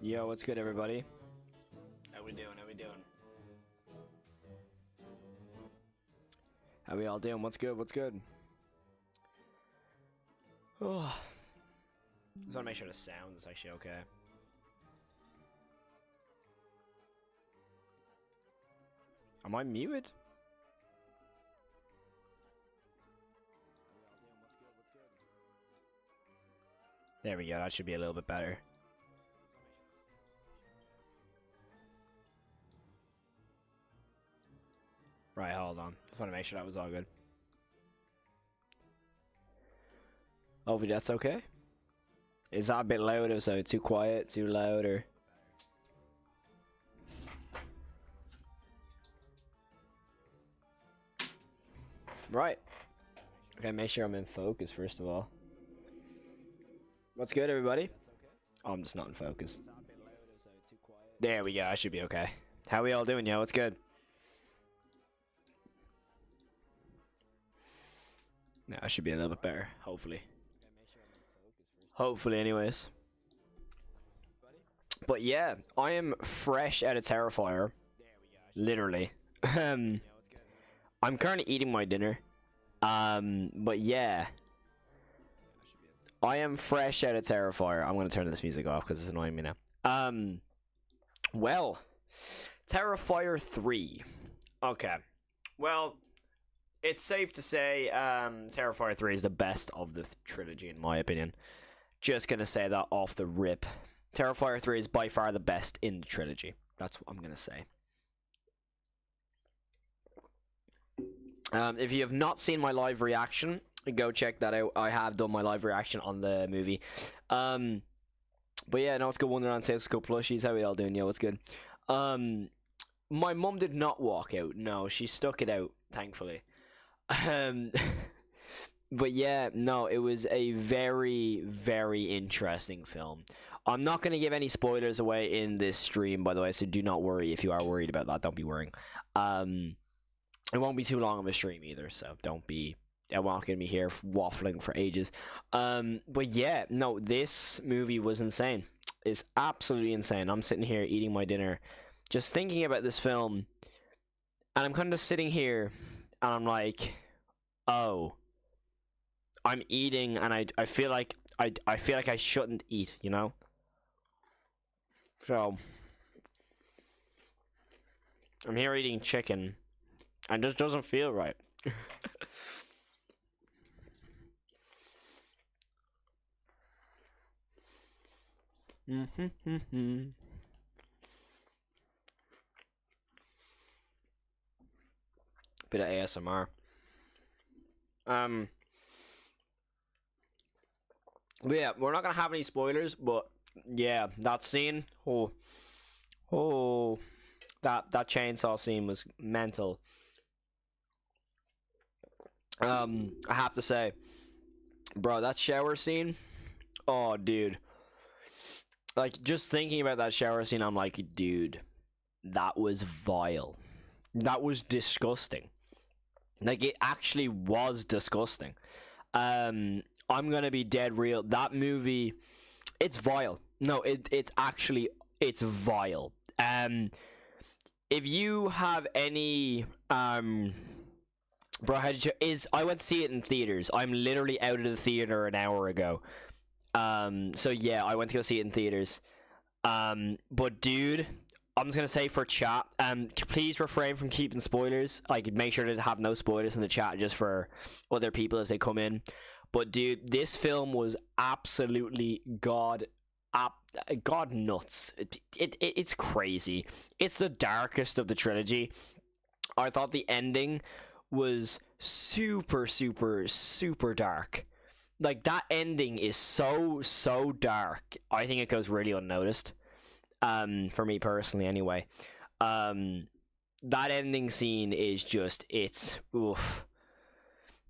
Yo, what's good, everybody? How we doing? How we doing? How we all doing? What's good? What's good? Oh, Just want to make sure the sound is actually okay. am I muted? There we go. That should be a little bit better. Right, hold on. Just want to make sure that was all good. Hopefully that's okay. Is that a bit louder? So too quiet, too loud, or? Right. Okay, make sure I'm in focus first of all. What's good, everybody? Oh, I'm just not in focus. There we go. I should be okay. How we all doing, yo? What's good? No, I should be a little bit better, hopefully. Hopefully, anyways. But yeah, I am fresh out of Terrifier. Literally. I'm currently eating my dinner. But yeah. I am fresh out of Terrifier. I'm gonna turn this music off because it's annoying me now. Well, Terrifier 3. Okay. Well, it's safe to say Terrifier 3 is the best of the trilogy, in my opinion. Just gonna say that off the rip. Terrifier 3 is by far the best in the trilogy. That's what I'm gonna say. If you have not seen my live reaction, go check that out. I have done my live reaction on the movie. But yeah, no, it's good. Wonderland Tales, go plushies. How are we all doing? Yo, what's good? My mum did not walk out. No, she stuck it out, thankfully. But yeah, no, it was a very, very interesting film. I'm not going to give any spoilers away in this stream, by the way, so do not worry if you are worried about that. Don't be worrying. It won't be too long of a stream either, so don't be... I'm not going to be here waffling for ages. But yeah, no, this movie was insane. It's absolutely insane. I'm sitting here eating my dinner, just thinking about this film, and I'm kind of sitting here, and I'm like, oh... I'm eating, and I feel like I feel like I shouldn't eat, you know. So I'm here eating chicken, and it just doesn't feel right. Bit of ASMR. But yeah, we're not gonna have any spoilers, but yeah, that scene, that chainsaw scene was mental. I have to say, bro, that shower scene, oh dude, like just thinking about that shower scene, I'm like, dude, that was vile, that was disgusting. Like, it actually was disgusting. I'm gonna be dead real. That movie, it's vile. No, it's actually, it's vile. If you have any, bro, how did you, I went to see it in theaters. I'm literally out of the theater an hour ago. So yeah, I went to go see it in theaters. But dude, I'm just gonna say for chat, please refrain from keeping spoilers. Like, make sure to have no spoilers in the chat just for other people if they come in. But dude, this film was absolutely god nuts. It's crazy. It's the darkest of the trilogy. I thought the ending was super dark. Like, that ending is so dark. I think it goes really unnoticed. For me personally, anyway. That ending scene is just, it's oof.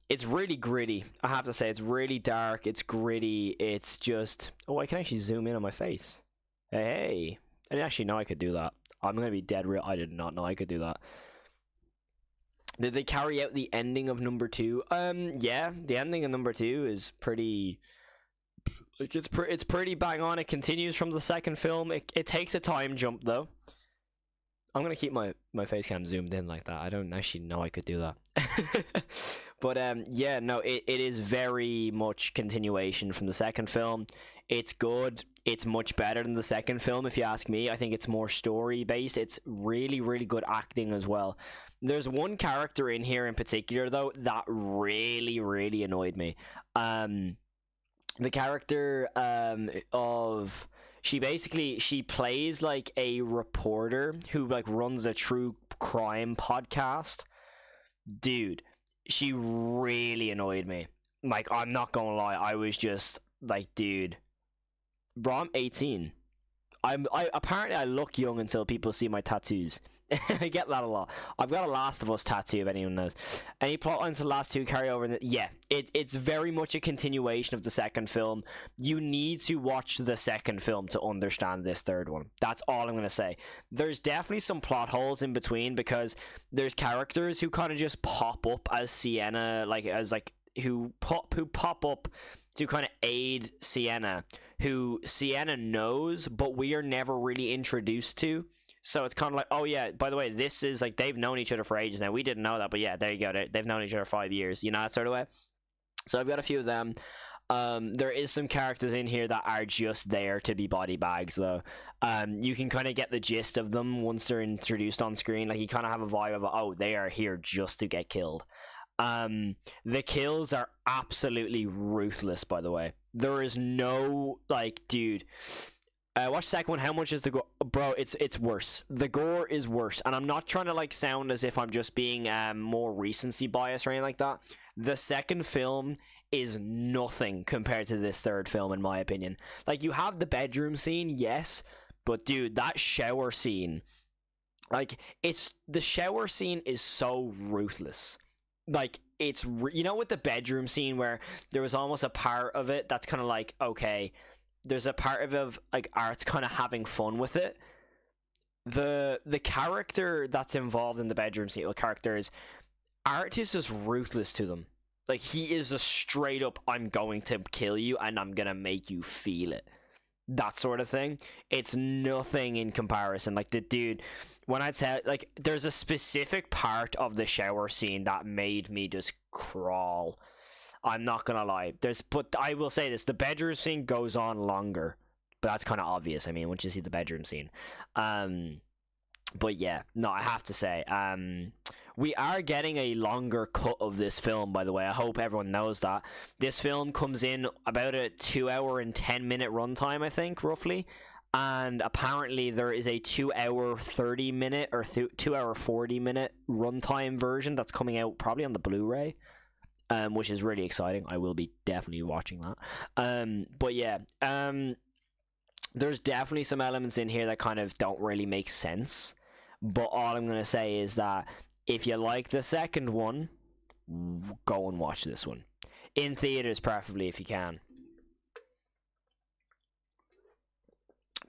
It's really gritty. I have to say, it's really dark. It's gritty. It's just... Oh, I can actually zoom in on my face. Hey. I didn't actually know I could do that. I'm going to be dead real. I did not know I could do that. Did they carry out the ending of number 2? Yeah. The ending of number 2 is pretty... Like it's pretty bang on. It continues from the second film. It takes a time jump though. I'm gonna keep my face cam zoomed in like that. I don't actually know I could do that. But yeah, no, it is very much continuation from the second film. It's good. It's much better than the second film, if you ask me. I think it's more story based. It's really, really good acting as well. There's one character in here in particular though that really, really annoyed me. The character of she plays like a reporter who like runs a true crime podcast. Dude, she really annoyed me. Like, I'm not gonna lie, I was just like, dude, bro, I'm 18. I apparently I look young until people see my tattoos. I get that a lot. I've got a Last of Us tattoo, if anyone knows. Any plot lines to the last two carry over? Yeah, it's very much a continuation of the second film. You need to watch the second film to understand this third one. That's all I'm going to say. There's definitely some plot holes in between because there's characters who kind of just pop up as Sienna, who pop up to kind of aid Sienna, who Sienna knows, but we are never really introduced to. So it's kind of like, oh yeah, by the way, this is like, they've known each other for ages now. We didn't know that, but yeah, there you go. They've known each other 5 years, you know, that sort of way. So I've got a few of them. There is some characters in here that are just there to be body bags, though. You can kind of get the gist of them once they're introduced on screen. Like, you kind of have a vibe of, oh, they are here just to get killed. The kills are absolutely ruthless, by the way. There is no, like, dude... watch the second one. How much is the gore? Bro, it's worse. The gore is worse. And I'm not trying to, like, sound as if I'm just being more recency bias or anything like that. The second film is nothing compared to this third film, in my opinion. Like, you have the bedroom scene, yes. But, dude, that shower scene... Like, the shower scene is so ruthless. Like, you know, with the bedroom scene where there was almost a part of it that's kind of like, okay... There's a part of like Art's kind of having fun with it. The character that's involved in the bedroom scene, characters, Art is just ruthless to them. Like, he is a straight up, I'm going to kill you and I'm gonna make you feel it. That sort of thing. It's nothing in comparison. Like, the dude, when I tell, like, there's a specific part of the shower scene that made me just crawl. I'm not gonna lie. But I will say this: the bedroom scene goes on longer, but that's kind of obvious. I mean, once you see the bedroom scene, but yeah, no, I have to say, we are getting a longer cut of this film. By the way, I hope everyone knows that this film comes in about a 2 hour and 10-minute runtime, I think, roughly. And apparently there is a 2 hour 30-minute or 2 hour 40-minute runtime version that's coming out probably on the Blu-ray. Which is really exciting. I will be definitely watching that. But yeah, there's definitely some elements in here that kind of don't really make sense. But all I'm going to say is that if you like the second one, go and watch this one. In theaters, preferably, if you can.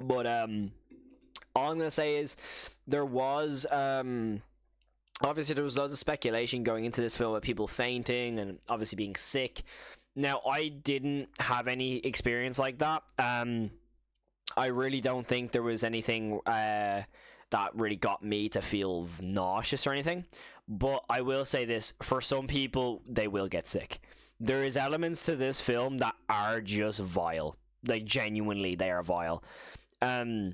But all I'm going to say is there was... Obviously, there was loads of speculation going into this film about people fainting and obviously being sick. Now, I didn't have any experience like that. I really don't think there was anything that really got me to feel nauseous or anything. But I will say this, for some people, they will get sick. There is elements to this film that are just vile. Like, genuinely, they are vile. I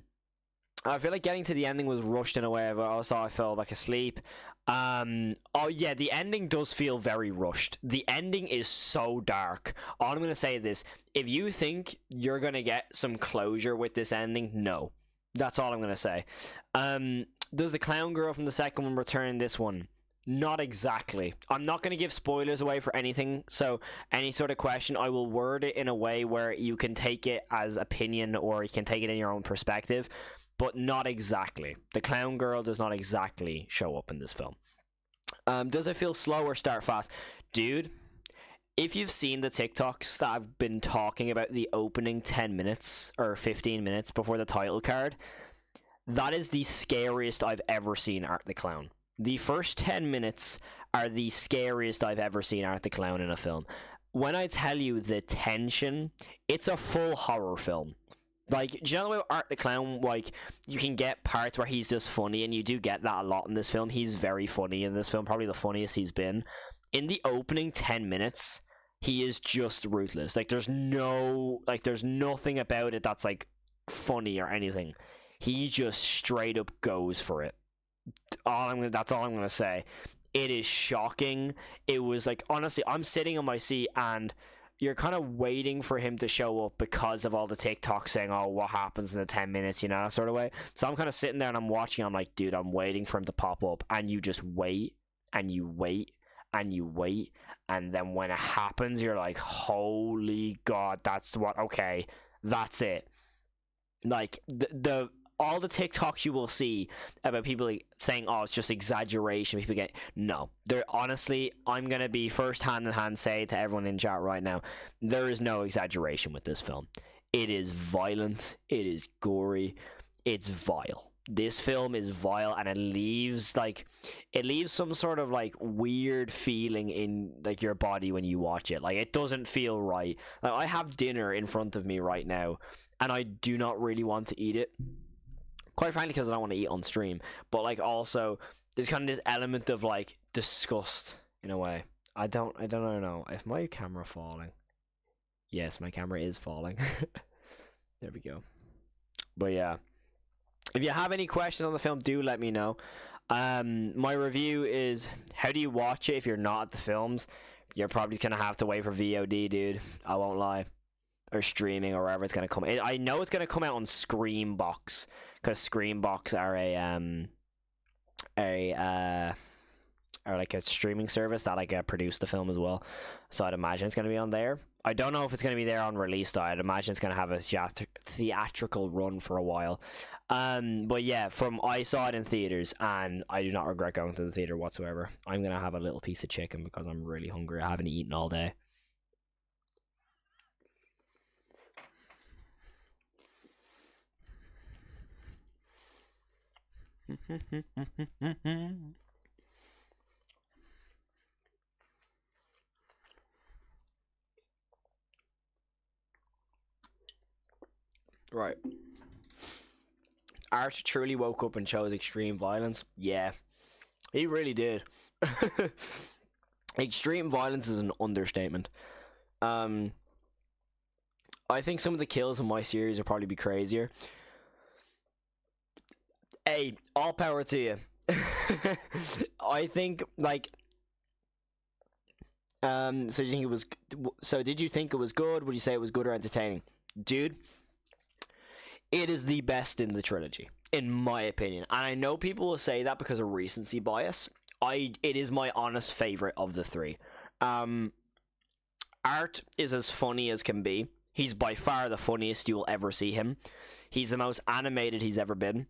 feel like getting to the ending was rushed in a way, but also I fell back asleep. Oh yeah, the ending does feel very rushed. The ending is so dark. All I'm gonna say is this: if you think you're gonna get some closure with this ending, no. That's all I'm gonna say. Does the clown girl from the second one return in this one? Not exactly. I'm not gonna give spoilers away for anything, so any sort of question, I will word it in a way where you can take it as opinion or you can take it in your own perspective. But not exactly. The clown girl does not exactly show up in this film. Does it feel slow or start fast? Dude, if you've seen the TikToks that I've been talking about the opening 10 minutes or 15 minutes before the title card, that is the scariest I've ever seen Art the Clown. The first 10 minutes are the scariest I've ever seen Art the Clown in a film. when I tell you the tension, it's a full horror film. Like, do you know the way Art the Clown, like, you can get parts where he's just funny, and you do get that a lot in this film. He's very funny in this film, probably the funniest he's been. In the opening 10 minutes, he is just ruthless. Like, there's nothing about it that's, like, funny or anything. He just straight up goes for it. That's all I'm gonna say. It is shocking. It was, like, honestly, I'm sitting on my seat, and you're kind of waiting for him to show up because of all the TikToks saying, oh, what happens in the 10 minutes, you know, that sort of way. So I'm kind of sitting there and I'm watching. I'm like, dude, I'm waiting for him to pop up. And you just wait and you wait and you wait. And then when it happens, you're like, holy God, okay, that's it. Like, all the TikToks you will see about people like saying, oh, it's just exaggeration. People get, no. There, honestly, I'm going to be hand in hand say to everyone in chat right now, there is no exaggeration with this film. It is violent. It is gory. It's vile. This film is vile, and it leaves some sort of like weird feeling in like your body when you watch it. Like, it doesn't feel right. Like, I have dinner in front of me right now, and I do not really want to eat it. Quite frankly, because I don't want to eat on stream. But, like, also, there's kind of this element of, like, disgust, in a way. I don't know. Is my camera falling? Yes, my camera is falling. There we go. But, yeah. If you have any questions on the film, do let me know. My review is, how do you watch it if you're not at the films? You're probably going to have to wait for VOD, dude. I won't lie. Or streaming, or wherever it's going to come. I know it's going to come out on Screambox, because Screambox are like a streaming service that like produced the film as well. So I'd imagine it's going to be on there. I don't know if it's going to be there on release though. I'd imagine it's going to have a theatrical run for a while. But yeah, I saw it in theaters, and I do not regret going to the theater whatsoever. I'm going to have a little piece of chicken because I'm really hungry. I haven't eaten all day. Right. Art truly woke up and chose extreme violence. Yeah, he really did. Extreme violence is an understatement. I think some of the kills in my series will probably be crazier. Hey, all power to you. I think, like, so did you think it was good? Would you say it was good or entertaining? Dude, it is the best in the trilogy, in my opinion. And I know people will say that because of recency bias. It is my honest favorite of the three. Art is as funny as can be. He's by far the funniest you will ever see him. He's the most animated he's ever been.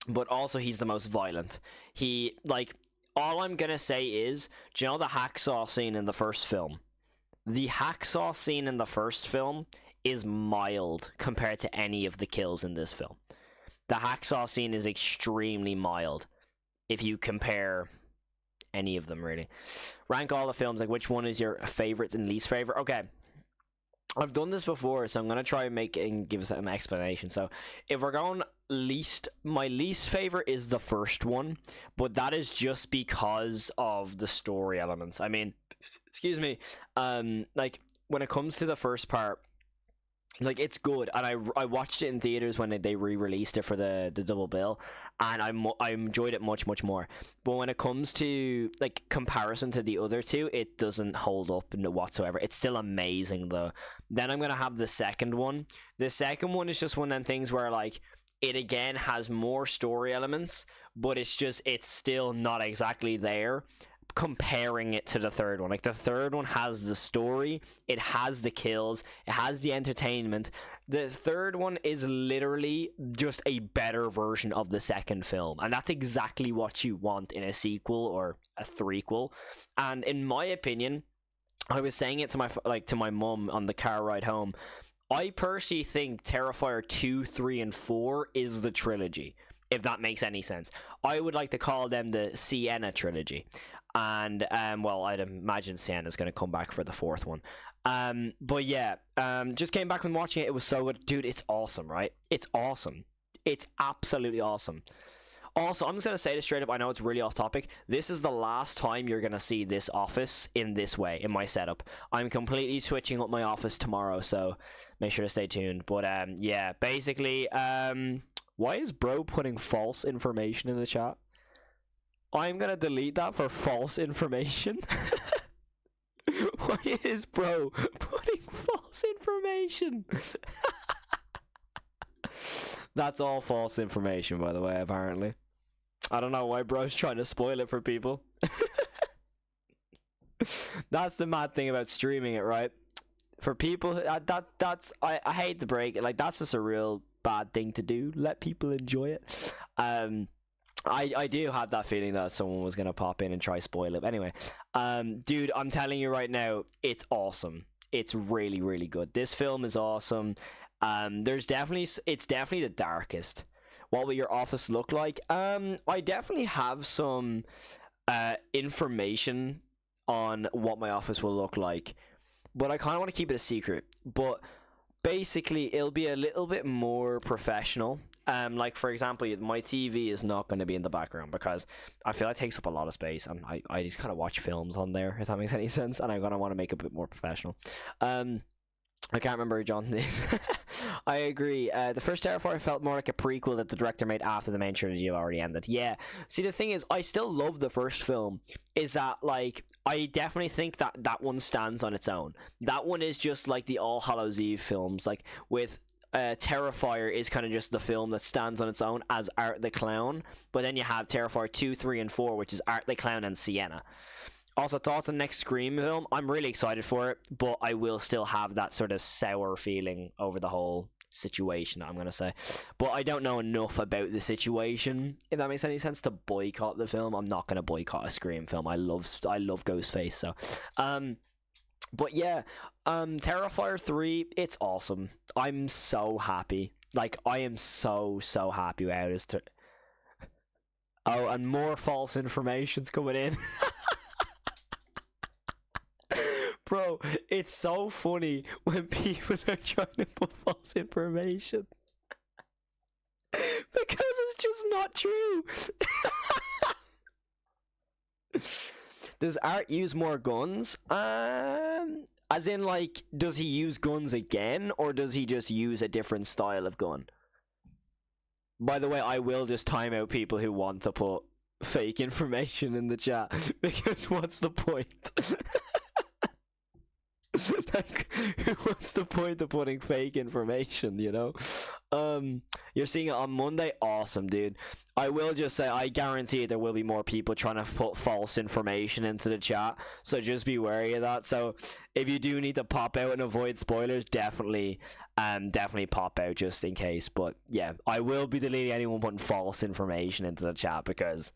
But also, he's the most violent. All I'm gonna say is, do you know the hacksaw scene in the first film? The hacksaw scene in the first film is mild compared to any of the kills in this film. The hacksaw scene is extremely mild if you compare any of them, really. Rank all the films, like, which one is your favorite and least favorite? Okay. I've done this before, so I'm going to try and give us an explanation. So, if we're going my least favorite is the first one, but that is just because of the story elements. I mean, excuse me, like, when it comes to the first part, like, it's good, and I watched it in theaters when they re-released it for the double bill, and I enjoyed it much more. But when it comes to, like, comparison to the other two, it doesn't hold up whatsoever. It's still amazing though. Then I'm gonna have the second one. The second one is just one of them things where, like, it again has more story elements, but it's still not exactly there. Comparing it to the third one, like, the third one has the story, it has the kills, it has the entertainment. The third one is literally just a better version of the second film, and that's exactly what you want in a sequel or a threequel. And in my opinion, I was saying it to my mum on the car ride home, I personally think Terrifier 2, 3, and 4 is the trilogy, if that makes any sense. I would like to call them the Sienna trilogy. And well, I'd imagine Sienna's going to come back for the fourth one. But yeah, just came back when watching it. It was so good, dude. It's awesome, right? It's awesome. It's absolutely awesome. Also, I'm just going to say this straight up. I know it's really off topic. This is the last time you're going to see this office in this way, in my setup. I'm completely switching up my office tomorrow, so make sure to stay tuned. But yeah, basically, why is bro putting false information in the chat? I'm going to delete that for false information. Why is bro putting false information? That's all false information, by the way, apparently. I don't know why bro's trying to spoil it for people. That's the mad thing about streaming it, right? For people, I hate to break it. Like, that's just a real bad thing to do. Let people enjoy it. I do have that feeling that someone was going to pop in and try spoil it. Anyway, dude, I'm telling you right now, it's awesome. It's really, really good. This film is awesome. It's definitely the darkest. What will your office look like? I definitely have some information on what my office will look like, but I kind of want to keep it a secret. But basically, it'll be a little bit more professional. Like, for example, my TV is not going to be in the background because I feel it takes up a lot of space, and I just kind of watch films on there, if that makes any sense, and I'm going to want to make it a bit more professional. I can't remember who Jonathan is. I agree. The first Terrifier felt more like a prequel that the director made after the main trilogy had already ended. Yeah. See, the thing is, I still love the first film. Is that, like, I definitely think that one stands on its own. That one is just like the All Hallows Eve films. Like, with Terrifier is kind of just the film that stands on its own as Art the Clown. But then you have Terrifier 2, 3, and 4, which is Art the Clown and Sienna. Also, thoughts on next Scream film? I'm really excited for it, but I will still have that sort of sour feeling over the whole situation, I'm going to say. But I don't know enough about the situation, if that makes any sense, to boycott the film. I'm not going to boycott a Scream film. I love Ghostface, so... But yeah, Terrifier 3, it's awesome. I'm so happy. Like, I am so happy with how it is. Oh, and more false information's coming in. Bro, it's so funny when people are trying to put false information. Because it's just not true. Does Art use more guns? As in, like, does he use guns again, or does he just use a different style of gun? By the way, I will just time out people who want to put fake information in the chat, because what's the point? Like, what's the point of putting fake information, you know? You're seeing it on Monday? Awesome, dude. I will just say, I guarantee there will be more people trying to put false information into the chat, so just be wary of that. So if you do need to pop out and avoid spoilers, definitely pop out just in case. But yeah, I will be deleting anyone putting false information into the chat, because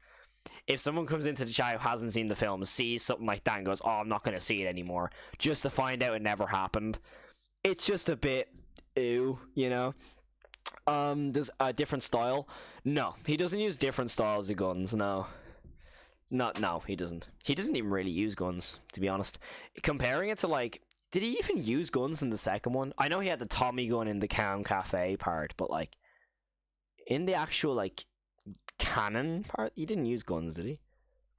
if someone comes into the chat who hasn't seen the film, sees something like that and goes, oh, I'm not going to see it anymore, just to find out it never happened, it's just a bit ew, you know? Does a different style? No, he doesn't use different styles of guns, no. No, he doesn't. He doesn't even really use guns, to be honest. Comparing it to, like, did he even use guns in the second one? I know he had the Tommy gun in the Clown Cafe part, but, like, in the actual, like, canon part, he didn't use guns, did he?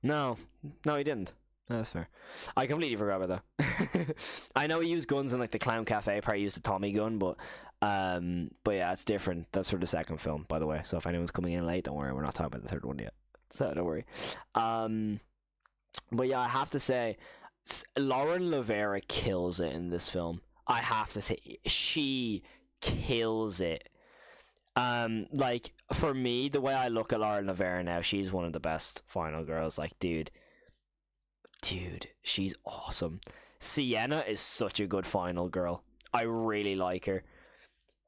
No, he didn't. That's fair. I completely forgot about that. I know he used guns in, like, the Clown Cafe part. He used the Tommy gun, but yeah, it's different. That's for the second film, by the way. So if anyone's coming in late, don't worry. We're not talking about the third one yet. So don't worry. But yeah, I have to say, Lauren Lavera kills it in this film. I have to say, she kills it. Like, for me, the way I look at Lauren Lavera now, she's one of the best final girls. Like, dude, she's awesome. Sienna is such a good final girl. I really like her.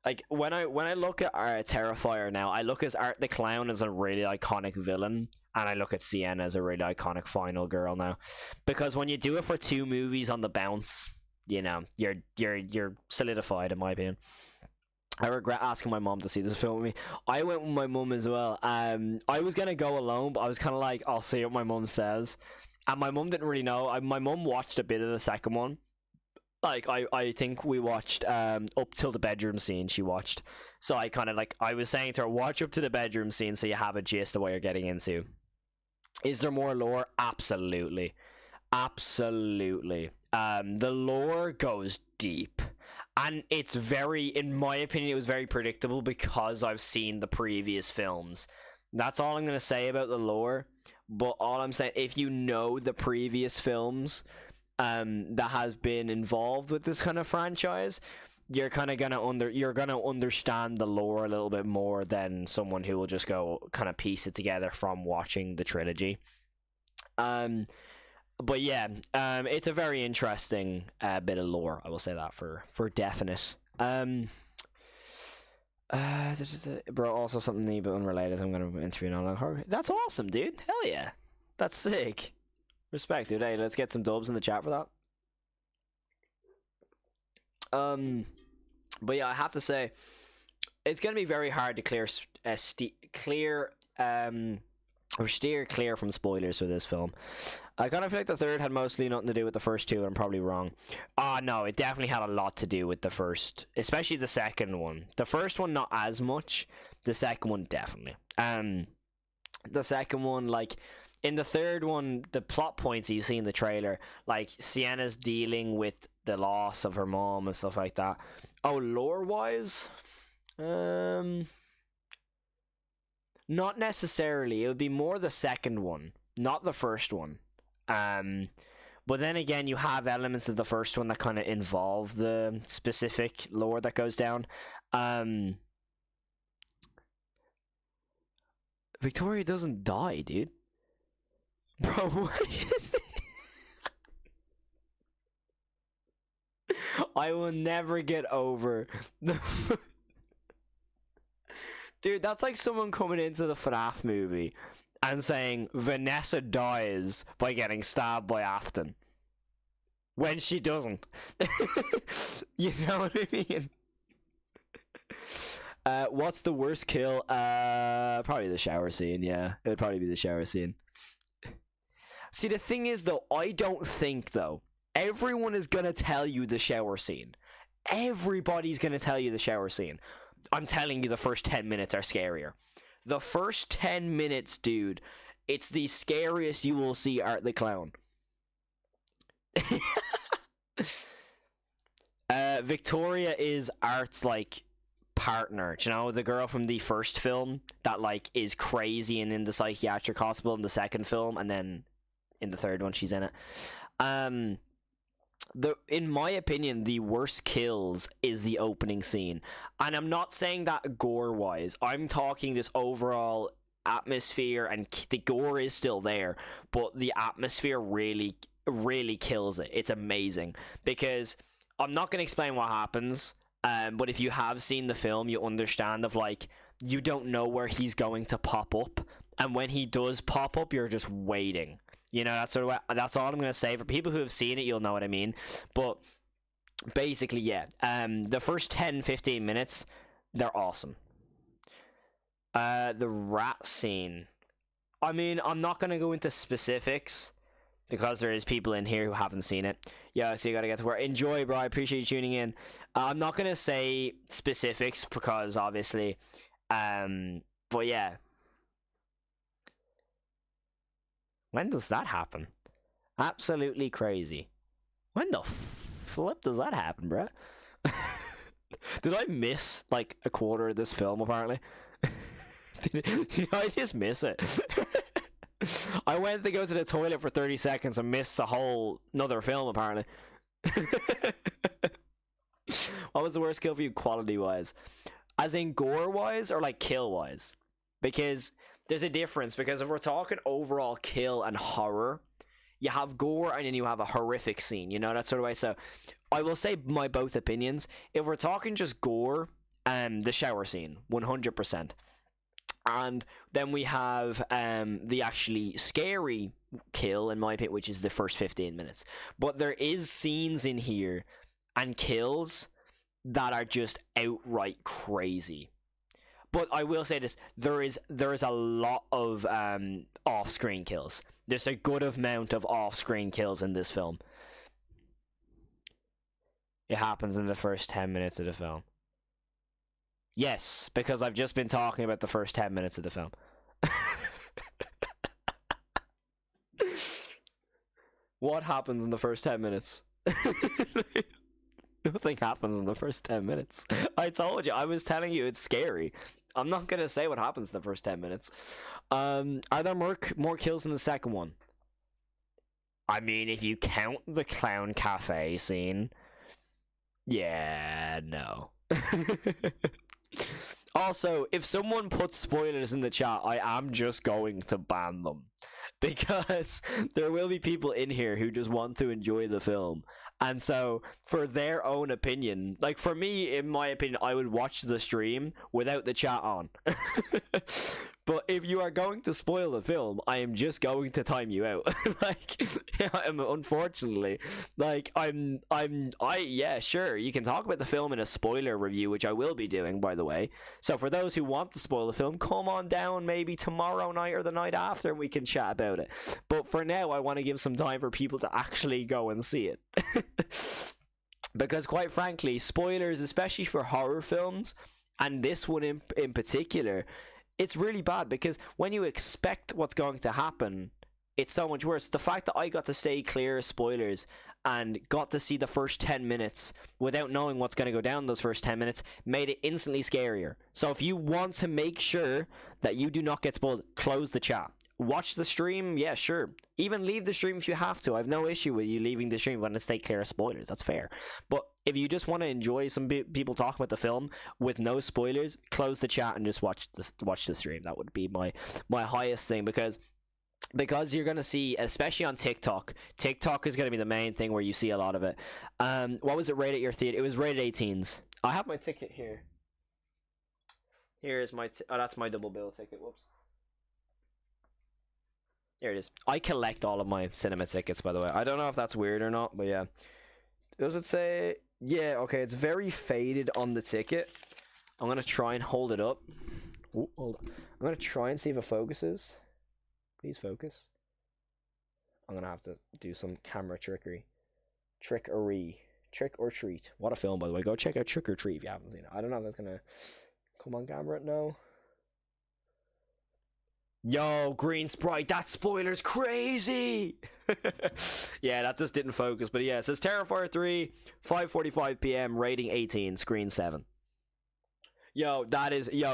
Like, when I look at Terrifier now, I look at Art the Clown as a really iconic villain, and I look at Sienna as a really iconic final girl now. Because when you do it for 2 movies on the bounce, you know, you're solidified, in my opinion. I regret asking my mom to see this film with me. I went with my mum as well. I was gonna go alone, but I was kind of like, I'll see what my mum says. And my mum didn't really know. My mum watched a bit of the second one. Like, I think we watched up till the bedroom scene she watched. So I kind of, like, I was saying to her, watch up to the bedroom scene so you have a gist of what you're getting into. Is there more lore? Absolutely. Absolutely. The lore goes deep. And it's very, in my opinion, it was very predictable because I've seen the previous films. That's all I'm going to say about the lore. But all I'm saying, if you know the previous films that has been involved with this kind of franchise, you're kind of gonna understand the lore a little bit more than someone who will just go kind of piece it together from watching the trilogy. But yeah, it's a very interesting bit of lore. I will say that for definite. Bro, also something a bit unrelated. I'm gonna interview on horror. That's awesome, dude. Hell yeah, that's sick. Respect, dude. Hey, let's get some dubs in the chat for that. But yeah, I have to say, it's gonna be very hard to steer clear from spoilers for this film. I kind of feel like the third had mostly nothing to do with the first two, and I'm probably wrong. No, it definitely had a lot to do with the first, especially the second one. The first one, not as much. The second one, definitely. The second one, like, in the third one, the plot points that you see in the trailer, like, Sienna's dealing with the loss of her mom and stuff like that. Oh, lore-wise? Not necessarily. It would be more the second one, not the first one. But then again, you have elements of the first one that kind of involve the specific lore that goes down. Victoria doesn't die, dude. Bro, what is it? I will never get over the... Dude, that's like someone coming into the FNAF movie and saying Vanessa dies by getting stabbed by Afton when she doesn't. You know what I mean? What's the worst kill? Probably the shower scene. Yeah, it would probably be the shower scene. See, the thing is, though, I don't think, though, everyone is gonna tell you the shower scene. Everybody's gonna tell you the shower scene. I'm telling you, the first 10 minutes are scarier. The first 10 minutes, dude, it's the scariest you will see Art the Clown. Victoria is Art's, like, partner. Do you know, the girl from the first film that, like, is crazy and in the psychiatric hospital in the second film, and then in the third one she's in it. In my opinion, the worst kills is the opening scene. And I'm not saying that gore-wise. I'm talking this overall atmosphere, and the gore is still there, but the atmosphere really, really kills it. It's amazing. Because I'm not going to explain what happens, but if you have seen the film, you understand of, like, you don't know where he's going to pop up. And when he does pop up, you're just waiting. You know, that's all I'm going to say. For people who have seen it, you'll know what I mean. But basically, yeah. The first 10-15 minutes, they're awesome. The rat scene. I mean, I'm not going to go into specifics because there is people in here who haven't seen it. Yeah, so you got to get to work. Enjoy, bro. I appreciate you tuning in. I'm not going to say specifics because, obviously, but yeah. When does that happen? Absolutely crazy. When the flip does that happen, bruh? Did I miss, like, a quarter of this film, apparently? Did I just miss it? I went to go to the toilet for 30 seconds and missed the whole another film, apparently. What was the worst kill for you, quality-wise? As in gore-wise or, like, kill-wise? Because there's a difference, because if we're talking overall kill and horror, you have gore and then you have a horrific scene, you know, that sort of way. So I will say my both opinions. If we're talking just gore, the shower scene, 100%. And then we have the actually scary kill, in my opinion, which is the first 15 minutes. But there is scenes in here and kills that are just outright crazy. But I will say this: there is a lot of off-screen kills. There's a good amount of off-screen kills in this film. It happens in the first 10 minutes of the film. Yes, because I've just been talking about the first 10 minutes of the film. What happens in the first 10 minutes? Nothing happens in the first 10 minutes. I told you, I was telling you it's scary. I'm not gonna say what happens in the first 10 minutes. Are there more kills in the second one? I mean, if you count the clown cafe scene, yeah, no. Also, if someone puts spoilers in the chat, I am just going to ban them. Because there will be people in here who just want to enjoy the film. And so, for their own opinion, like for me, in my opinion, I would watch the stream without the chat on. But if you are going to spoil the film, I am just going to time you out. Like, unfortunately, like, yeah, sure, you can talk about the film in a spoiler review, which I will be doing, by the way. So for those who want to spoil the film, come on down maybe tomorrow night or the night after and we can chat about it. But for now, I want to give some time for people to actually go and see it. Because quite frankly, spoilers, especially for horror films, and this one in particular, it's really bad because when you expect what's going to happen, it's so much worse. The fact that I got to stay clear of spoilers and got to see the first 10 minutes without knowing what's going to go down those first 10 minutes made it instantly scarier. So if you want to make sure that you do not get spoiled, close the chat. Watch the stream, yeah, sure. Even leave the stream if you have to. I have no issue with you leaving the stream when to stay clear of spoilers. That's fair. But if you just want to enjoy some people talking about the film with no spoilers, close the chat and just watch the stream. That would be my highest thing because you're going to see, especially on TikTok is going to be the main thing where you see a lot of it. What was it rated at your theater? It was rated 18s. I have my ticket here. Here's my that's my double bill ticket. Whoops. There it is. I collect all of my cinema tickets, by the way. I don't know if that's weird or not, but yeah. Does it say... Yeah, okay, it's very faded on the ticket. I'm going to try and hold it up. Ooh, hold on. I'm going to try and see if it focuses. Please focus. I'm going to have to do some camera trickery. Trickery. Trick or Treat. What a film, by the way. Go check out Trick or Treat if you haven't seen it. I don't know if that's going to come on camera. No. Yo, green sprite, that spoiler's crazy! Yeah, that just didn't focus, but yeah, it says Terrifier 3, 5:45 p.m, rating 18, screen 7. Yo,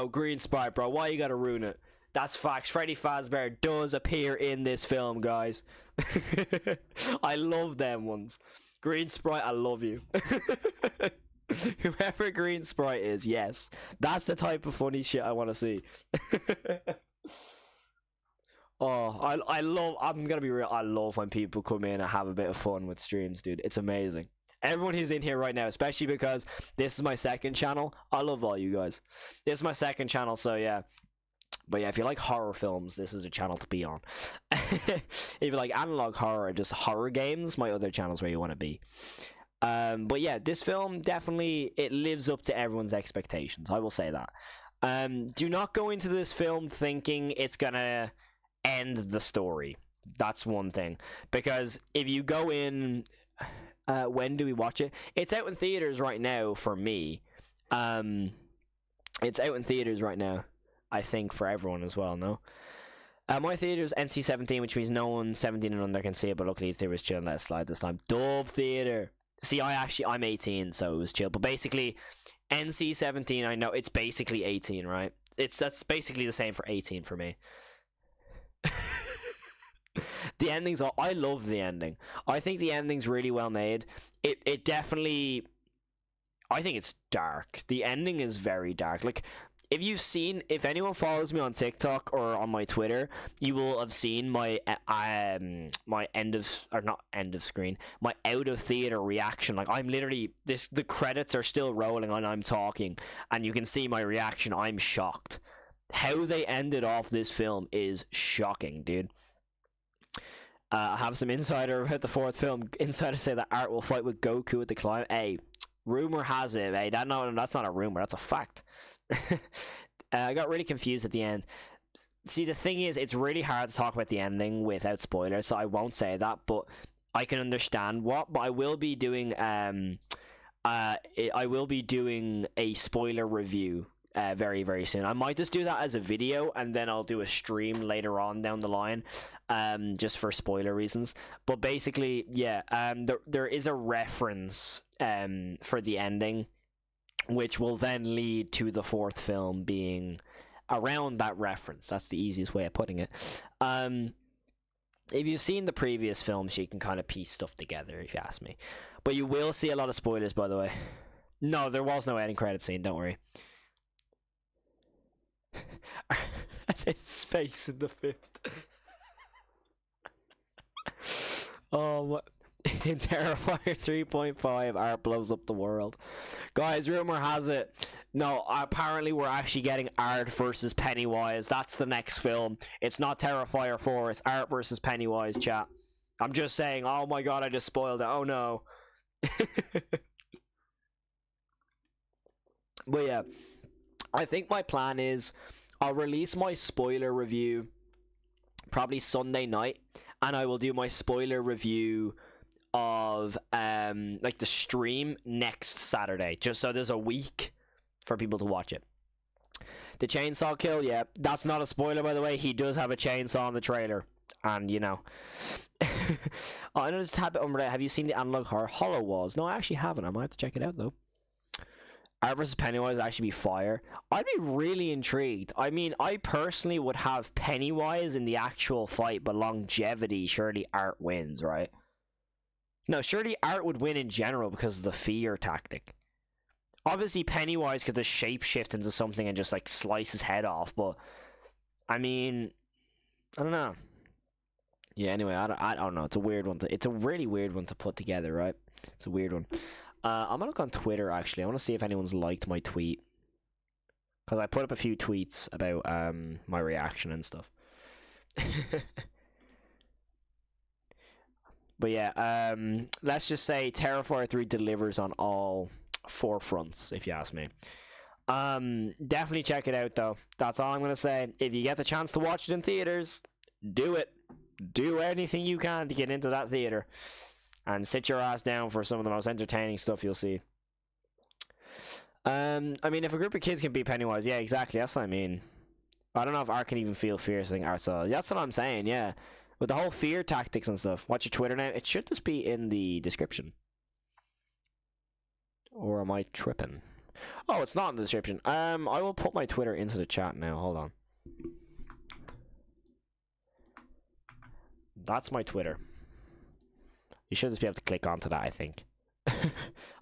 green sprite, bro, why you gotta ruin it? That's facts. Freddy Fazbear does appear in this film, guys. I love them ones. Green sprite, I love you. Whoever green sprite is, yes. That's the type of funny shit I want to see. Oh, I'm gonna be real, I love when people come in and have a bit of fun with streams, dude. It's amazing. Everyone who's in here right now, especially because this is my second channel, I love all you guys. This is my second channel, so yeah. But yeah, if you like horror films, this is a channel to be on. If you like analog horror or just horror games, my other channel's where you want to be. But yeah, this film definitely, it lives up to everyone's expectations, I will say that. Do not go into this film thinking it's gonna end the story. That's one thing, because if you go in, when do we watch it? It's out in theaters right now for me. It's out in theaters right now, I think, for everyone as well. No, my theater's NC-17, which means no one 17 and under can see it, but luckily there was chill, let it slide this time. Dub theater. See, I'm 18, so it was chill, but basically NC-17, I know it's basically 18, right? That's basically the same for 18 for me. The ending's I love the ending. I think the ending's really well made. It definitely, I think it's dark. The ending is very dark. Like, if anyone follows me on TikTok or on my Twitter, you will have seen my my out of theater reaction. Like, I'm literally, the credits are still rolling and I'm talking and you can see my reaction. I'm shocked. How they ended off this film is shocking, dude. I have some insider about the fourth film. Insider say that Art will fight with Goku at the climb. Hey, rumor has it, hey, that's not a rumor, that's a fact. I got really confused at the end. See, the thing is, it's really hard to talk about the ending without spoilers, so I won't say that, but I can understand what. But I will be doing I will be doing a spoiler review very, very soon. I might just do that as a video, and then I'll do a stream later on down the line, just for spoiler reasons. But basically, yeah, there is a reference for the ending, which will then lead to the fourth film being around that reference. That's the easiest way of putting it. If you've seen the previous films, you can kind of piece stuff together, if you ask me. But you will see a lot of spoilers, by the way. No, there was no ending credit scene, don't worry. In space in the fifth. Oh, what? In Terrifier 3.5, Art blows up the world. Guys, rumor has it, no, apparently we're actually getting Art versus Pennywise. That's the next film. It's not Terrifier 4, it's Art versus Pennywise, chat. I'm just saying, oh my god, I just spoiled it. Oh no. But yeah, I think my plan is I'll release my spoiler review probably Sunday night, and I will do my spoiler review of like the stream next Saturday, just so there's a week for people to watch it. The chainsaw kill, yeah, that's not a spoiler, by the way. He does have a chainsaw in the trailer, and you know. Oh, I know this habit. Have you seen the analog horror Hollow Walls? No, I actually haven't. I might have to check it out though. Art versus Pennywise would actually be fire. I'd be really intrigued. I mean, I personally would have Pennywise in the actual fight, but longevity, surely Art wins, right? No, surely Art would win in general because of the fear tactic. Obviously, Pennywise could just shapeshift into something and just like slice his head off, but I mean, I don't know. Yeah, anyway, I don't know. It's a weird one. It's a really weird one to put together, right? It's a weird one. I'm gonna look on Twitter, actually. I want to see if anyone's liked my tweet, because I put up a few tweets about my reaction and stuff. But yeah, let's just say Terrifier 3 delivers on all four fronts, if you ask me. Definitely check it out, though. That's all I'm gonna say. If you get the chance to watch it in theaters, do it. Do anything you can to get into that theater, and sit your ass down for some of the most entertaining stuff you'll see. I mean, if a group of kids can beat Pennywise, yeah, exactly. That's what I mean. I don't know if Art can even feel fear. I think Art saw. That's what I'm saying. Yeah. With the whole fear tactics and stuff. Watch your Twitter now. It should just be in the description. Or am I tripping? Oh, it's not in the description. I will put my Twitter into the chat now. Hold on. That's my Twitter. You should just be able to click onto that, I think.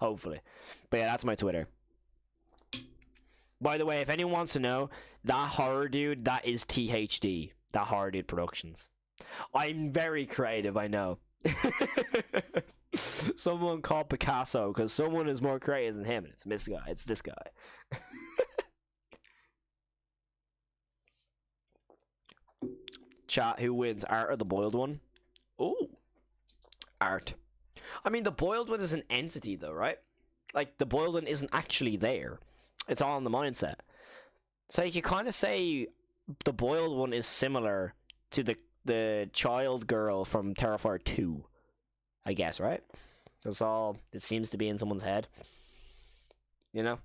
Hopefully. But yeah, that's my Twitter. By the way, if anyone wants to know, that horror dude, that is THD. That Horror Dude Productions. I'm very creative, I know. Someone called Picasso, because someone is more creative than him, and it's this guy. It's this guy. Chat, who wins, Art or the boiled one? Ooh, Art. I mean, the boiled one is an entity, though, right? Like, the boiled one isn't actually there. It's all in the mindset. So you can kind of say the boiled one is similar to the child girl from Terrifier 2, I guess, right? That's all it seems to be in someone's head. You know?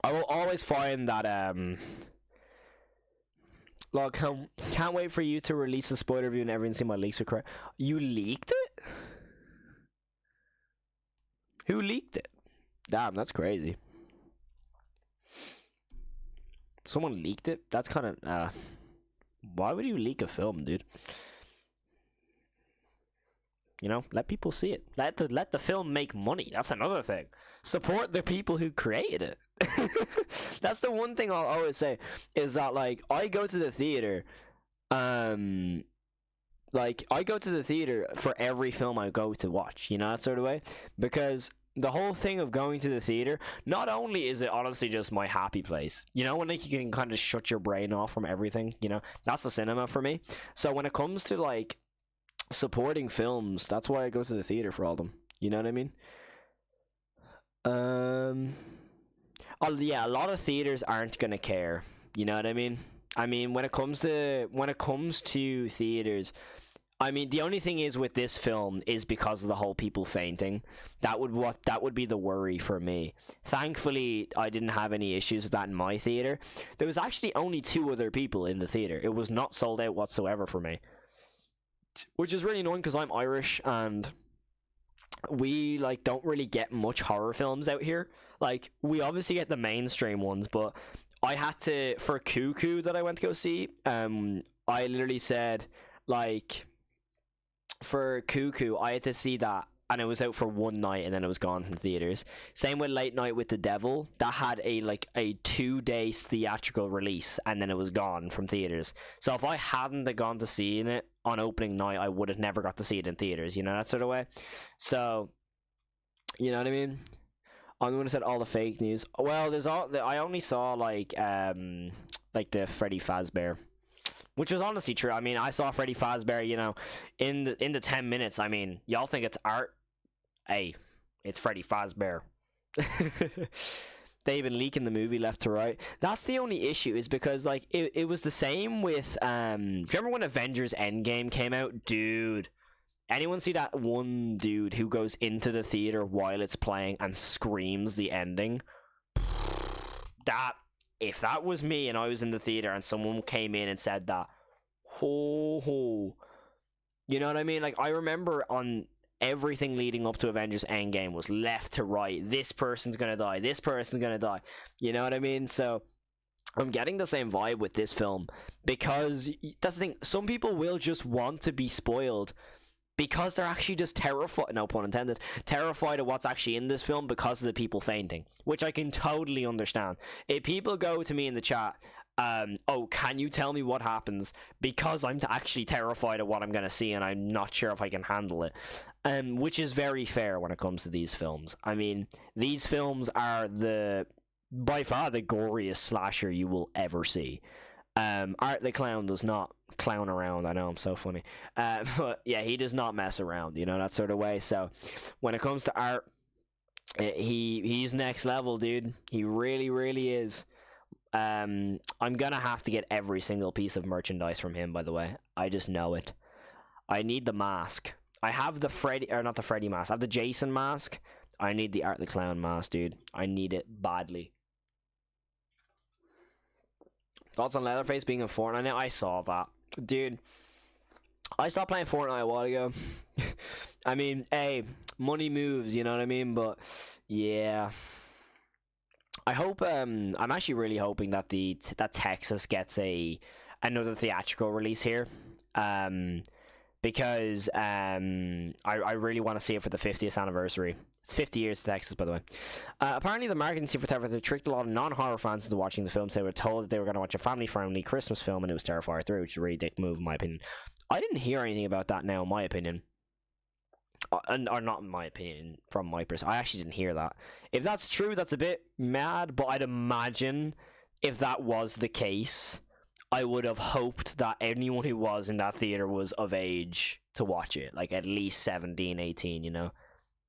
I will always find that, Look, can't wait for you to release a spoiler review and everyone see my leaks are correct. You leaked it? Who leaked it? Damn, that's crazy. Someone leaked it? That's kind of, why would you leak a film, dude? You know, let people see it. Let the film make money. That's another thing. Support the people who created it. That's the one thing I'll always say, is that, like, I go to the theater, like, I go to the theater for every film I go to watch, you know, that sort of way, because the whole thing of going to the theater, not only is it honestly just my happy place, you know, when, like, you can kind of shut your brain off from everything, you know, that's the cinema for me. So when it comes to, like, supporting films, that's why I go to the theater for all of them, you know what I mean? Oh yeah, a lot of theaters aren't gonna care. You know what I mean? I mean, when it comes to theaters, I mean, the only thing is with this film is because of the whole people fainting. That would be the worry for me. Thankfully, I didn't have any issues with that in my theater. There was actually only 2 other people in the theater. It was not sold out whatsoever for me, which is really annoying because I'm Irish and we like don't really get much horror films out here. Like we obviously get the mainstream ones, but I had to for Cuckoo that I went to go see. I literally said like for Cuckoo, I had to see that, and it was out for one night, and then it was gone from theaters. Same with Late Night with the Devil, that had a 2 day theatrical release, and then it was gone from theaters. So if I hadn't have gone to seeing it on opening night, I would have never got to see it in theaters. You know, that sort of way. So, you know what I mean? I'm gonna say all the fake news. Well, there's all I only saw like the Freddy Fazbear, which was honestly true. I mean, I saw Freddy Fazbear, you know, in the 10 minutes. I mean, y'all think it's art? Hey, it's Freddy Fazbear. They've been leaking the movie left to right. That's the only issue, is because like it was the same with do you remember when Avengers Endgame came out? Dude, anyone see that one dude who goes into the theater while it's playing and screams the ending? That, if that was me and I was in the theater and someone came in and said that, ho, you know what I mean? Like, I remember on everything leading up to Avengers Endgame was left to right. This person's gonna die. This person's gonna die. You know what I mean? So I'm getting the same vibe with this film, because that's the thing. Some people will just want to be spoiled because they're actually just terrified, no pun intended, terrified of what's actually in this film because of the people fainting, which I can totally understand. If people go to me in the chat, oh, can you tell me what happens, because I'm actually terrified of what I'm going to see and I'm not sure if I can handle it, which is very fair when it comes to these films. I mean, these films are by far the goriest slasher you will ever see. Art the Clown does not clown around. I know, I'm so funny. But yeah, he does not mess around, you know, that sort of way. So when it comes to Art, he's next level, dude. He really, really is. I'm gonna have to get every single piece of merchandise from him, by the way. I just know it. I need the mask. I have the not the Freddy mask. I have the Jason mask. I need the Art the Clown mask, dude. I need it badly. Thoughts on Leatherface being in Fortnite now? I saw that. Dude, I stopped playing Fortnite a while ago. I mean, hey, money moves, you know what I mean? But, yeah. I hope, I'm actually really hoping that that Texas gets another theatrical release here. Because I really want to see it for the 50th anniversary. It's 50 years to Texas, by the way. Apparently, the marketing team for Terrifier tricked a lot of non-horror fans into watching the film, so they were told that they were going to watch a family-friendly Christmas film, and it was Terrifier 3, which is a really dick move, in my opinion. I didn't hear anything about that now, in my opinion. Or not in my opinion, from my perspective. I actually didn't hear that. If that's true, that's a bit mad, but I'd imagine if that was the case, I would have hoped that anyone who was in that theater was of age to watch it. Like, at least 17, 18, you know?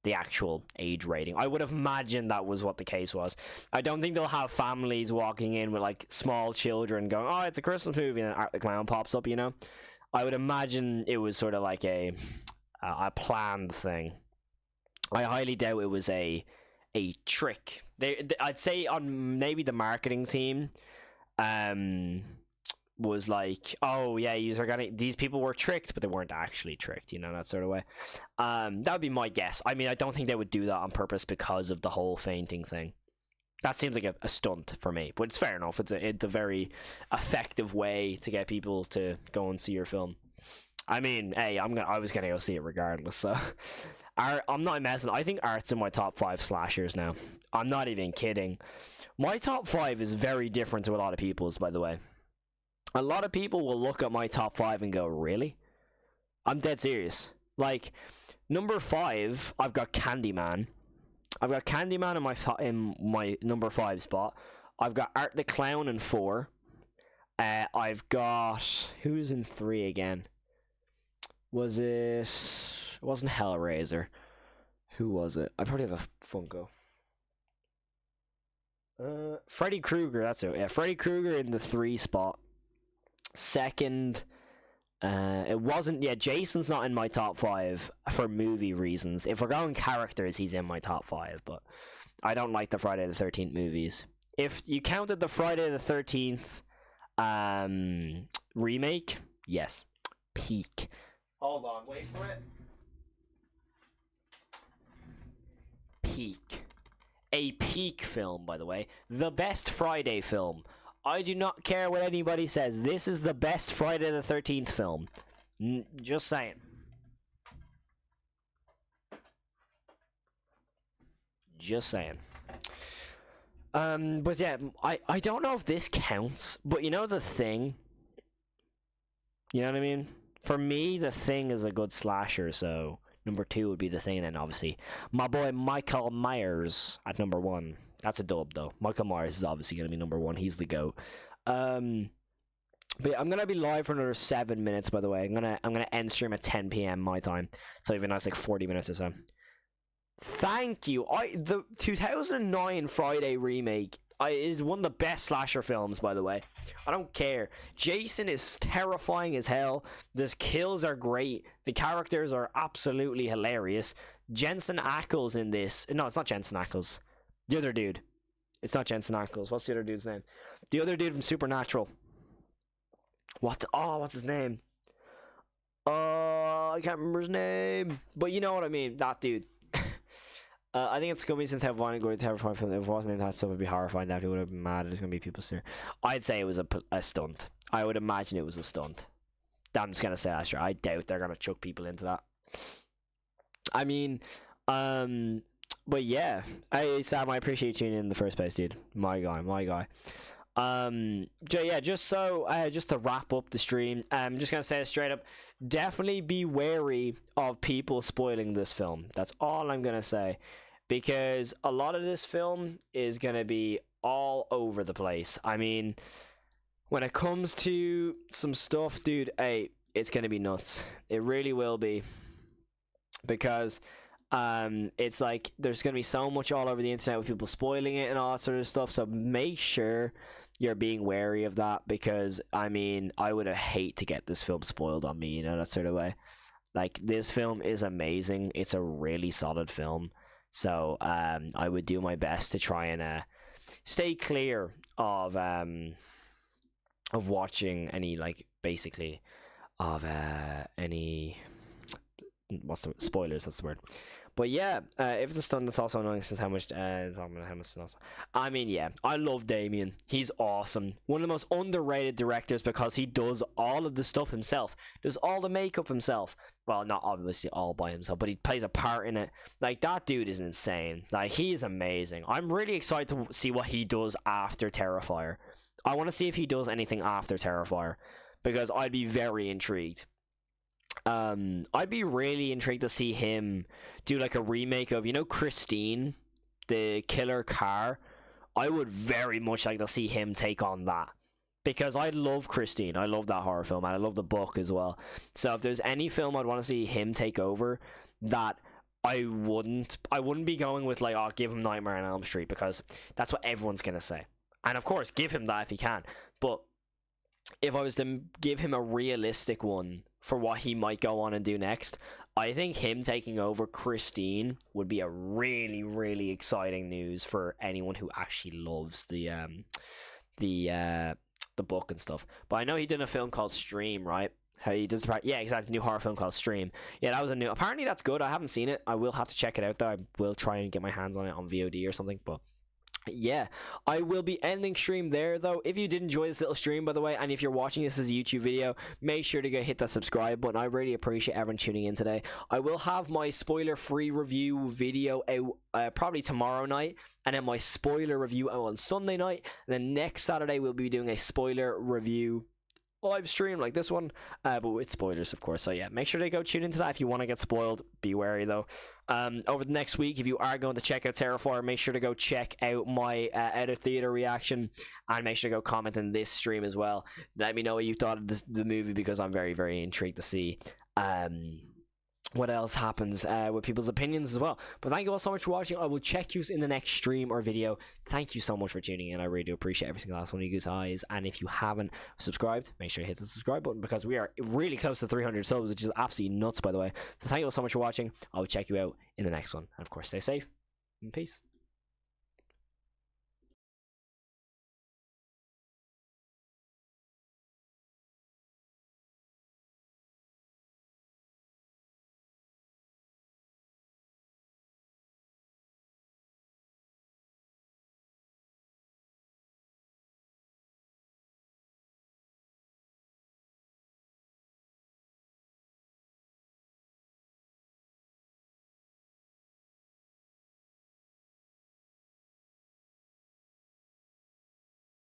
The actual age rating. I would have imagined that was what the case was. I don't think they'll have families walking in with, like, small children going, oh, it's a Christmas movie, and Art the Clown pops up, you know? I would imagine it was sort of like a planned thing. I highly doubt it was a trick. I'd say on maybe the marketing team, was like, oh yeah, these people were tricked, but they weren't actually tricked, you know, that sort of way. That would be my guess. I mean, I don't think they would do that on purpose because of the whole fainting thing. That seems like a stunt for me, but it's fair enough. It's a very effective way to get people to go and see your film. I mean, hey, I was gonna go see it regardless. So, I'm not messing. I think Art's in my top 5 slashers now. I'm not even kidding. My top 5 is very different to a lot of people's, by the way. A lot of people will look at my top 5 and go, really? I'm dead serious. Like, number 5, I've got Candyman. I've got Candyman in my number 5 spot. I've got Art the Clown in 4. I've got... Who's in 3 again? Was it... It wasn't Hellraiser. Who was it? I probably have a Funko. Freddy Krueger, that's it. Yeah, Freddy Krueger in the 3 spot. Second, it wasn't. Yeah, Jason's not in my top 5 for movie reasons. If we're going characters, he's in my top 5, but I don't like the Friday the 13th movies. If you counted the Friday the 13th remake, yes, peak. Hold on, wait for it. Peak. A peak film, by the way. The best Friday film. I do not care what anybody says. This is the best Friday the 13th film. Just saying. Just saying. But yeah, I don't know if this counts, but you know The Thing? You know what I mean? For me, The Thing is a good slasher, so number 2 would be The Thing, and then obviously my boy Michael Myers at number 1. That's a dub, though. Michael Myers is obviously going to be number 1. He's the GOAT. But yeah, I'm gonna be live for another 7 minutes. By the way, I'm gonna end stream at 10 p.m. my time, so even that's like 40 minutes or so. Thank you. The 2009 Friday remake is one of the best slasher films. By the way, I don't care. Jason is terrifying as hell. The kills are great. The characters are absolutely hilarious. Jensen Ackles in this. No, it's not Jensen Ackles. The other dude. It's not Jensen Ackles. What's the other dude's name? The other dude from Supernatural. What's his name? I can't remember his name. But you know what I mean. That dude. I think it's going to be since I want to go to Terrifier film. If it wasn't in that stuff, it'd be horrifying. That would have been mad. There's going to be people there. I'd say it was a stunt. I would imagine it was a stunt. I'm just going to say that, sure. I doubt they're going to chuck people into that. I mean, but yeah, Sam, I appreciate you tuning in the first place, dude. My guy. Yeah, just to wrap up the stream, I'm just gonna say it straight up. Definitely be wary of people spoiling this film. That's all I'm gonna say, because a lot of this film is gonna be all over the place. I mean, when it comes to some stuff, dude, hey, it's gonna be nuts. It really will be, because it's like there's gonna be so much all over the internet with people spoiling it and all that sort of stuff, so make sure you're being wary of that, because I mean, I would hate to get this film spoiled on me, you know, that sort of way. Like, this film is amazing. It's a really solid film, so I would do my best to try and stay clear of watching any, like, basically of any spoilers, that's the word. But yeah, if it's a stunt, that's also annoying since how much I mean, yeah, I love Damien. He's awesome. One of the most underrated directors, because he does all of the stuff himself. Does all the makeup himself. Well, not obviously all by himself, but he plays a part in it. Like, that dude is insane. Like, he is amazing. I'm really excited to see what he does after Terrifier. I want to see if he does anything after Terrifier, because I'd be very intrigued. I'd be really intrigued to see him do like a remake of, you know, Christine, the killer car. I would very much like to see him take on that, because I love Christine. I love that horror film, and I love the book as well. So if there's any film I'd want to see him take over, that I wouldn't be going with like, oh, give him Nightmare on Elm Street, because that's what everyone's gonna say. And of course, give him that if he can. But if I was to give him a realistic one for what he might go on and do next, I think him taking over Christine would be a really, really exciting news for anyone who actually loves the book and stuff. But I know he did a film called Stream, right? How he does, yeah, exactly, new horror film called Stream. Yeah, that was a new. Apparently, that's good. I haven't seen it. I will have to check it out though. I will try and get my hands on it on VOD or something, but. Yeah, I will be ending stream there though. If you did enjoy this little stream, by the way, and if you're watching this as a YouTube video, make sure to go hit that subscribe button. I really appreciate everyone tuning in today. I will have my spoiler-free review video out probably tomorrow night, and then my spoiler review out on Sunday night. And then next Saturday we'll be doing a spoiler review live stream like this one, but with spoilers, of course. So yeah, make sure to go tune into that if you want to get spoiled. Be wary though. Over the next week, if you are going to check out Terrifier, make sure to go check out my out of theater reaction, and make sure to go comment in this stream as well. Let me know what you thought of the movie, because I'm very, very intrigued to see what else happens with people's opinions as well. But thank you all so much for watching. I will check you in the next stream or video. Thank you so much for tuning in. I really do appreciate every single last one of you guys. And if you haven't subscribed, make sure you hit the subscribe button, because we are really close to 300 subs, which is absolutely nuts, by the way. So thank you all so much for watching. I will check you out in the next one. And of course, stay safe and peace.